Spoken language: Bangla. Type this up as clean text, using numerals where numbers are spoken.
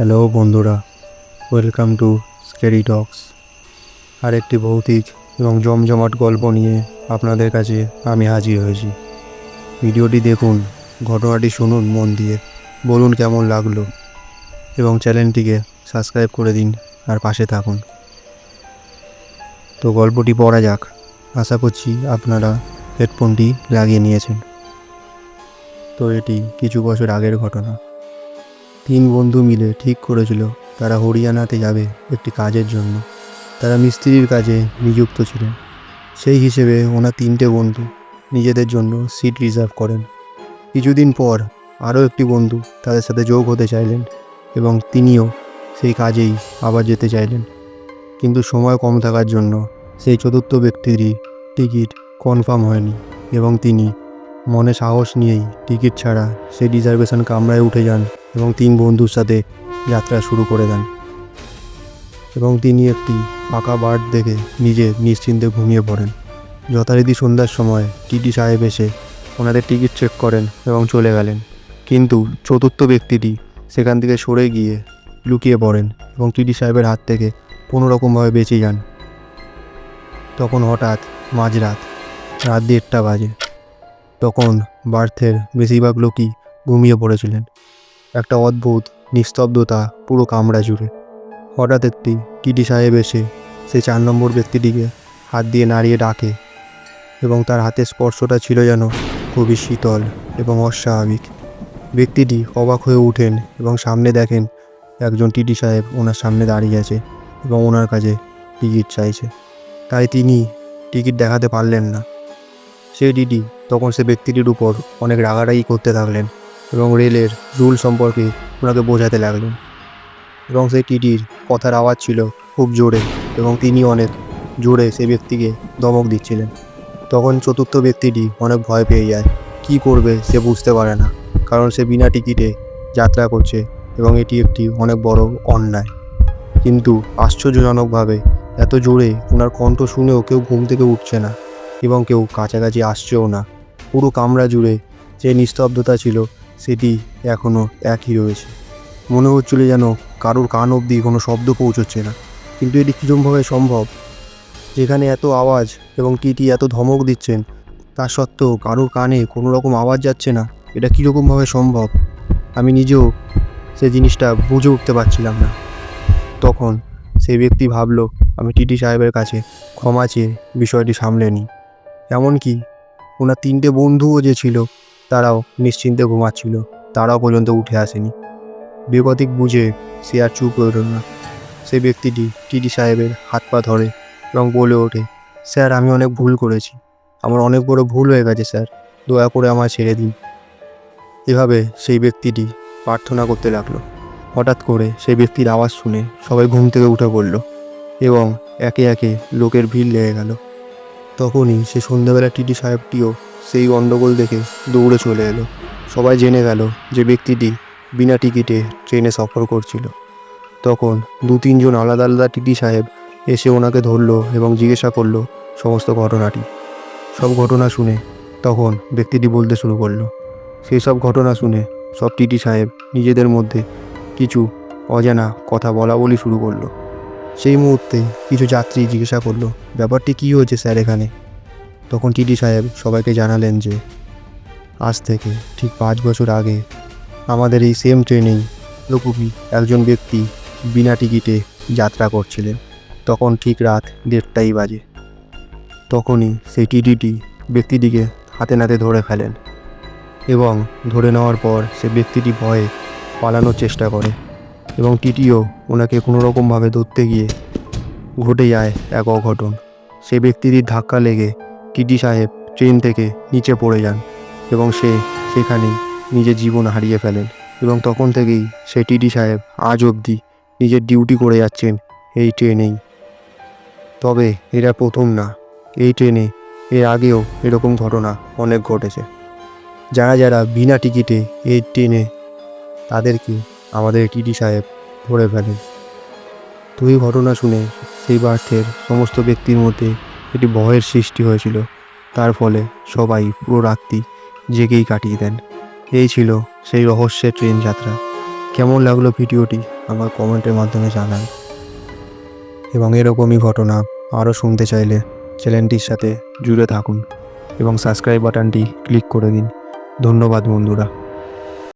হ্যালো বন্ধুরা, ওয়েলকাম টু স্কেরি টক্স। আর একটি ভৌতিক এবং জমজমাট গল্প নিয়ে আপনাদের কাছে আমি হাজির হয়েছি। ভিডিওটি দেখুন, ঘটনাটি শুনুন মন দিয়ে, বলুন কেমন লাগলো এবং চ্যানেলটিকে সাবস্ক্রাইব করে দিন আর পাশে থাকুন। তো গল্পটি পড়া যাক। আশা করছি আপনারা হেডফোনটি লাগিয়ে নিয়েছেন। তো এটি কিছু বছর আগের ঘটনা। 3 বন্ধু মিলে ঠিক করেছিল তারা হরিয়ানাতে যাবে একটি কাজের জন্য। তারা মিস্ত্রির কাজে নিযুক্ত ছিলেন। সেই হিসেবে ওনার 3টে বন্ধু নিজেদের জন্য সিট রিজার্ভ করেন। কিছুদিন পর আরও একটি বন্ধু তাদের সাথে যোগ হতে চাইলেন এবং তিনিও সেই কাজেই আবার যেতে চাইলেন, কিন্তু সময় কম থাকার জন্য সেই চতুর্থ ব্যক্তিরই টিকিট কনফার্ম হয়নি এবং তিনি মনে সাহস নিয়েই টিকিট ছাড়া সেই রিজার্ভেশন কামরায় উঠে যান এবং 3 বন্ধুর সাথে যাত্রা শুরু করে দেন। এবং তিনি একটি ফাঁকা বার্থ দেখে নিজে নিশ্চিন্তে ঘুমিয়ে পড়েন। যথারীতি সন্ধ্যার সময় টিটি সাহেব এসে ওনাদের টিকিট চেক করেন এবং চলে গেলেন, কিন্তু চতুর্থ ব্যক্তিটি সেখান থেকে সরে গিয়ে লুকিয়ে পড়েন এবং টিটি সাহেবের হাত থেকে কোনোরকমভাবে বেঁচে যান। তখন হঠাৎ মাঝরাত, রাত 1:30 বাজে। তখন বার্থের বেশিরভাগ লোকই ঘুমিয়ে পড়েছিলেন। একটা অদ্ভুত নিস্তব্ধতা পুরো কামরা জুড়ে। হঠাৎ একটি টিটি সাহেব এসে সেই 4 নম্বর ব্যক্তিটিকে হাত দিয়ে নাড়িয়ে ডাকে এবং তার হাতের স্পর্শটা ছিল যেন খুবই শীতল এবং অস্বাভাবিক। ব্যক্তিটি অবাক হয়ে ওঠেন এবং সামনে দেখেন একজন টিটি সাহেব ওনার সামনে দাঁড়িয়ে আছে এবং ওনার কাছে টিকিট চাইছে। তাই তিনি টিকিট দেখাতে পারলেন না। সেই টিটি তখন সে ব্যক্তিটির উপর অনেক রাগারাগি করতে থাকলেন এবং রেলের রুল সম্পর্কে ওনাকে বোঝাতে লাগলেন। এবং সেই টিটির কথার আওয়াজ ছিল খুব জোরে এবং তিনি অনেক জোরে সেই ব্যক্তিকে ধমক দিচ্ছিলেন। তখন চতুর্থ ব্যক্তিটি অনেক ভয় পেয়ে যায়। কি করবে সে বুঝতে পারে না, কারণ সে বিনা টিকিটে যাত্রা করছে এবং এটি একটি অনেক বড় অন্যায়। কিন্তু আশ্চর্যজনকভাবে এত জোরে ওনার কণ্ঠ শুনেও কেউ ঘুম থেকে উঠছে না এবং কেউ কাছাকাছি আসছেও না। পুরো কামরা জুড়ে যে নিস্তব্ধতা ছিল সেটি এখনও একই রয়েছে। মনে হচ্ছিল যেন কারোর কান অবধি কোনো শব্দ পৌঁছচ্ছে না। কিন্তু এটি কীরকমভাবে সম্ভব? যেখানে এত আওয়াজ এবং টিটি এত ধমক দিচ্ছেন, তা সত্ত্বেও কারোর কানে কোনো রকম আওয়াজ যাচ্ছে না। এটা কীরকমভাবে সম্ভব? আমি নিজেও সেই জিনিসটা বুঝে উঠতে পারছিলাম না। তখন সেই ব্যক্তি ভাবলো আমি টিটি সাহেবের কাছে ক্ষমা চেয়ে বিষয়টি সামলে নিই। এমনকি ওনার 3টে বন্ধুও যে ছিল তারাও নিশ্চিন্তে ঘুমাচ্ছিল, তারাও পর্যন্ত উঠে আসেনি। বেগতিক বুঝে সে আর চুপ রইল না। সেই ব্যক্তিটি টিটি সাহেবের হাত পা ধরে এবং বলে ওঠে, স্যার আমি অনেক ভুল করেছি, আমার অনেক বড় ভুল হয়ে গেছে স্যার, দয়া করে আমায় ছেড়ে দিন। এভাবে সেই ব্যক্তিটি প্রার্থনা করতে লাগলো। হঠাৎ করে সেই ব্যক্তির আওয়াজ শুনে সবাই ঘুম থেকে উঠে পড়ল এবং একে একে লোকের ভিড় লেগে গেল। তখনই সে সন্ধ্যাবেলা টিটি সাহেবটিও সেই গণ্ডগোল দেখে দৌড়ে চলে এলো। সবাই জেনে গেল যে ব্যক্তিটি বিনা টিকিটে ট্রেনে সফর করছিল। তখন 2-3 জন আলাদা আলাদা টিটি সাহেব এসে ওনাকে ধরলো এবং জিজ্ঞাসা করলো সমস্ত ঘটনাটি। সব ঘটনা শুনে তখন ব্যক্তিটি বলতে শুরু করলো। সেই সব ঘটনা শুনে সব টিটি সাহেব নিজেদের মধ্যে কিছু অজানা কথা বলা বলি শুরু করলো। সেই মুহূর্তে কিছু যাত্রী জিজ্ঞাসা করলো, ব্যাপারটি কী হয়েছে স্যার এখানে? তখন টিটি সাহেব সবাইকে জানালেন যে আজ থেকে ঠিক 5 বছর আগে আমাদের এই সেম ট্রেনেই লোকবি একজন ব্যক্তি বিনা টিকিটে যাত্রা করছিলেন। তখন ঠিক রাত 1:30 বাজে। তখনই সেই টিটিটি ব্যক্তিটিকে হাতে নাতে ধরে ফেলেন এবং ধরে নেওয়ার পর সে ব্যক্তিটি ভয়ে পালানোর চেষ্টা করে এবং টিটিও ওনাকে কোনোরকমভাবে ধরতে গিয়ে ঘটে যায় এক অঘটন। সে ব্যক্তিটির ধাক্কা লেগে টিটি সাহেব ট্রেন থেকে নিচে পড়ে যান এবং সে সেখানেই নিজের জীবন হারিয়ে ফেলেন। এবং তখন থেকেই সেই টিটি সাহেব আজ অবধি নিজের ডিউটি করে যাচ্ছেন এই ট্রেনেই। তবে এরা প্রথম না, এই ট্রেনে এর আগেও এরকম ঘটনা অনেক ঘটেছে। যারা যারা বিনা টিকিটে এই ট্রেনে তাদেরকে আমাদের টিটি সাহেব ধরে ফেলেন। তো এই ঘটনা শুনে সেই বার্থের সমস্ত ব্যক্তির মধ্যে একটি ভয়ের সৃষ্টি হয়েছিল। তার ফলে সবাই পুরো রাতটি জেগেই কাটিয়ে দেন। এই ছিল সেই রহস্যের ট্রেন যাত্রা। কেমন লাগলো ভিডিওটি আমার কমেন্টের মাধ্যমে জানান। এবং এরকমই ঘটনা আরও শুনতে চাইলে চ্যানেলটির সাথে জুড়ে থাকুন এবং সাবস্ক্রাইব বাটনটি ক্লিক করে দিন। ধন্যবাদ বন্ধুরা।